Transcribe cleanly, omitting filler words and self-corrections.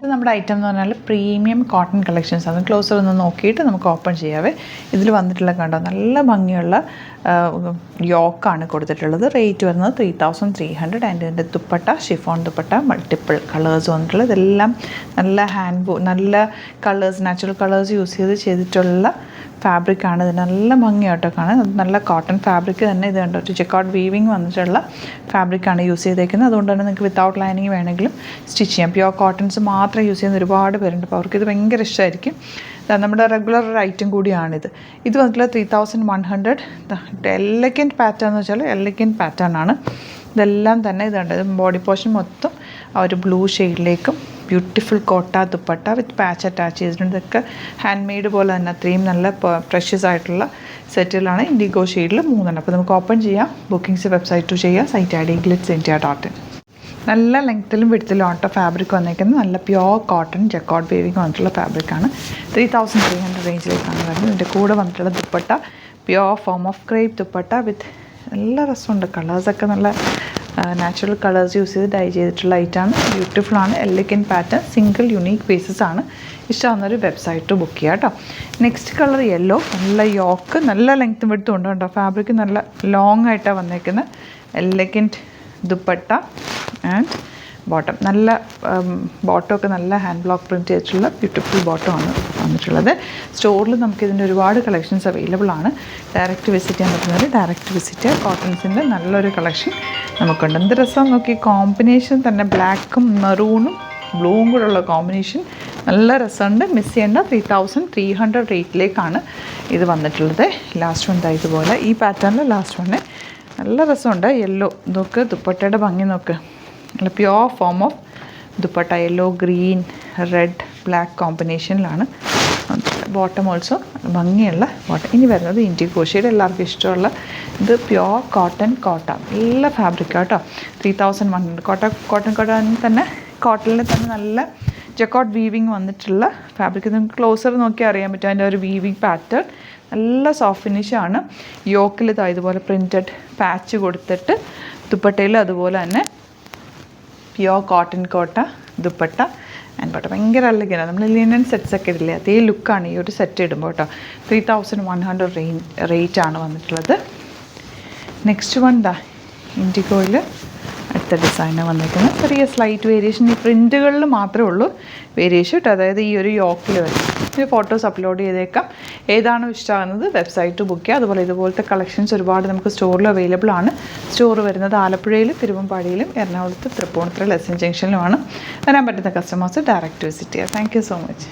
ഇത് നമ്മുടെ ഐറ്റം എന്ന് പറഞ്ഞാൽ പ്രീമിയം കോട്ടൺ കളക്ഷൻസ് ആണ്. ക്ലോസർ ഒന്ന് നോക്കിയിട്ട് നമുക്ക് ഓപ്പൺ ചെയ്യാവേ. ഇതിൽ വന്നിട്ടുള്ള കണ്ടോ നല്ല ഭംഗിയുള്ള യോക്കാണ് കൊടുത്തിട്ടുള്ളത്. റേറ്റ് വരുന്നത് 3300. ആൻഡ് ഇതിൻ്റെ dupatta chiffon dupatta multiple colours വന്നിട്ടുള്ളത്. ഇതെല്ലാം നല്ല കളേഴ്സ്, നാച്ചുറൽ കളേഴ്സ് യൂസ് ചെയ്തിട്ടുള്ള ഫാബ്രിക്കാണ്. ഇത് നല്ല ഭംഗിയായിട്ടോ കാണാൻ. നല്ല കോട്ടൺ ഫാബ്രിക് തന്നെ. ഇത് കണ്ടോ ഒരു ജെക്കാർഡ് വീവിങ് വന്നിട്ടുള്ള ഫാബ്രിക്കാണ് യൂസ് ചെയ്തേക്കുന്നത്. അതുകൊണ്ട് തന്നെ നിങ്ങൾക്ക് വിത്തൗട്ട് ലൈനിങ് വേണമെങ്കിലും സ്റ്റിച്ച് ചെയ്യാം. പ്യുവർ കോട്ടൺസ് മാത്രം യൂസ് ചെയ്യുന്ന ഒരുപാട് പേരുണ്ട്. അപ്പോൾ അവർക്കിത് ഭയങ്കര ഇഷ്ടമായിരിക്കും. നമ്മുടെ റെഗുലർ ഐറ്റം കൂടിയാണിത്. ഇത് വന്നിട്ടുള്ള 3100. എലഗൻറ്റ് പാറ്റേൺ എന്ന് വെച്ചാൽ എലഗൻറ്റ് പാറ്റേൺ ആണ്. ഇതെല്ലാം തന്നെ ഇതുണ്ട്. ബോഡി പോർഷൻ മൊത്തം ആ ഒരു ബ്ലൂ ഷെയ്ഡിലേക്കും ബ്യൂട്ടിഫുൾ കോട്ട ദുപ്പട്ട വിത്ത് പാച്ച് അറ്റാച്ച് ചെയ്തിട്ടുണ്ട്. ഇതൊക്കെ ഹാൻഡ് മെയ്ഡ് പോലെ തന്നെ അത്രയും നല്ല പ്രഷ്യസ് ആയിട്ടുള്ള സെറ്റുകളാണ്. ഇൻഡിഗോ ഷെയ്ഡിൽ 3. അപ്പോൾ നമുക്ക് ഓപ്പൺ ചെയ്യാം. ബുക്കിംഗ്സ് വെബ്സൈറ്റ് ചെയ്യാം. Site I D glitzindia.in. നല്ല ലെങ്ത്തിലും വിഡ്ത്തിലും ആട്ടോ ഫാബ്രിക് വന്നേക്കുന്നത്. നല്ല പ്യുവർ കോട്ടൺ ജെക്കാർഡ് വേവിങ് വന്നിട്ടുള്ള ഫാബ്രിക്കാണ്. 3300 റേഞ്ചിലേക്കാണ് വരുന്നത്. ഇതിൻ്റെ കൂടെ വന്നിട്ടുള്ള dupatta pure form of crepe dupatta with നല്ല രസമുണ്ട്. കളേഴ്സൊക്കെ നല്ല നാച്ചുറൽ കളേഴ്സ് യൂസ് ചെയ്ത് ഡൈ ചെയ്തിട്ടുള്ള ഐറ്റമാണ്. ബ്യൂട്ടിഫുൾ ആണ്. Elegant pattern single unique pieces ആണ്. ഇഷ്ടമാകുന്നൊരു വെബ്സൈറ്റ് ബുക്ക് ചെയ്യാം കേട്ടോ. Next colour yellow. നല്ല യോക്ക്, നല്ല ലെങ്ത്തും വിഡ്ത്തും ഉണ്ട് കേട്ടോ. ഫാബ്രിക് നല്ല ലോങ് ആയിട്ടാണ് വന്നേക്കുന്നത്. Elegant dupatta and bottom. നല്ല ബോട്ടമൊക്കെ നല്ല ഹാൻഡ് ബ്ലോക്ക് പ്രിൻറ്റ് ചെയ്തിട്ടുള്ള ബ്യൂട്ടിഫുൾ ബോട്ടമാണ് വന്നിട്ടുള്ളത്. സ്റ്റോറിൽ നമുക്കിതിൻ്റെ ഒരുപാട് കളക്ഷൻസ് അവൈലബിൾ ആണ്. ഡയറക്റ്റ് വിസിറ്റ് ചെയ്യാൻ പറ്റുന്നവർ ഡയറക്റ്റ് വിസിറ്റ് ചെയ്യുക. കോട്ടൺസിൻ്റെ നല്ലൊരു കളക്ഷൻ നമുക്കുണ്ട്. എന്ത് രസം നോക്കി. കോമ്പിനേഷൻ തന്നെ ബ്ലാക്കും മെറൂണും ബ്ലൂവും കൂടെ ഉള്ള കോമ്പിനേഷൻ നല്ല രസമുണ്ട്. മിസ് ചെയ്യേണ്ട. 3300 റേറ്റിലേക്കാണ് ഇത് വന്നിട്ടുള്ളത്. ലാസ്റ്റ് വൺ ഇതുപോലെ ഈ പാറ്റേണിൽ ലാസ്റ്റ് വണ്ണ് നല്ല രസമുണ്ട്. യെല്ലോ നോക്ക്. ദുപ്പട്ടയുടെ ഭംഗി നോക്ക്. നല്ല pure form of dupatta. Yellow green red black കോമ്പിനേഷനിലാണ്. ബോട്ടം ഓൾസോ ഭംഗിയുള്ള ബോട്ടം. ഇനി വരുന്നത് ഇൻഡിഗോ ഷെയ്ഡ്. എല്ലാവർക്കും ഇഷ്ടമുള്ള ഇത് പ്യുവർ കോട്ടൺ കോട്ട. നല്ല ഫാബ്രിക്കാണ് കേട്ടോ. 3100. കോട്ടൺ തന്നെ കോട്ടണിൽ തന്നെ നല്ല ജെക്കാർഡ് വീവിങ് വന്നിട്ടുള്ള ഫാബ്രിക്. നിങ്ങൾക്ക് ക്ലോസർ നോക്കിയാൽ അറിയാൻ പറ്റും അതിൻ്റെ ഒരു വീവിങ് പാറ്റേൺ. നല്ല സോഫ്റ്റ് ഫിനിഷാണ്. യോക്കിൽ ഇതുപോലെ പ്രിൻറ്റഡ് പാച്ച് കൊടുത്തിട്ട് ദുപ്പട്ടയിൽ അതുപോലെ തന്നെ പ്യുവർ കോട്ടൺ കോട്ട ദുപ്പട്ട ആൻഡ് ബോട്ടം. ഭയങ്കര അല്ലഗിനാണ്. നമ്മൾ ലിനൻ സെറ്റ്സൊക്കെ ഇടില്ലേ അതേ ലുക്കാണ് ഈ ഒരു സെറ്റ് ഇടുമ്പോൾ കേട്ടോ. 3100 റേറ്റാണ് വന്നിട്ടുള്ളത്. നെക്സ്റ്റ് വൺ ഇൻഡിഗോയിൽ അടുത്ത ഡിസൈനാണ് വന്നിരിക്കുന്നത്. ചെറിയ സ്ലൈറ്റ് വേരിയേഷൻ. ഈ പ്രിൻറ്റുകളിൽ മാത്രമേ ഉള്ളൂ വേരിയേഷൻ കേട്ടോ. അതായത് ഈ ഒരു യോക്കിൽ വരും. ഈ ഫോട്ടോസ് അപ്ലോഡ് ചെയ്തേക്കാം. ഏതാണോ ഇഷ്ടമാകുന്നത് വെബ്സൈറ്റ് ബുക്ക് ചെയ്യുക. അതുപോലെ ഇതുപോലത്തെ കളക്ഷൻസ് ഒരുപാട് നമുക്ക് സ്റ്റോറിൽ അവൈലബിൾ ആണ്. സ്റ്റോർ വരുന്നത് ആലപ്പുഴയിലും തിരുവമ്പാടിയിലും എറണാകുളത്ത് തൃപ്പൂണിത്തുറ ലെസൺ ജംഗ്ഷനിലുമാണ്. വരാൻ പറ്റുന്ന കസ്റ്റമേഴ്സ് ഡയറക്റ്റ് വിസിറ്റ് ചെയ്യുക. Thank you so much.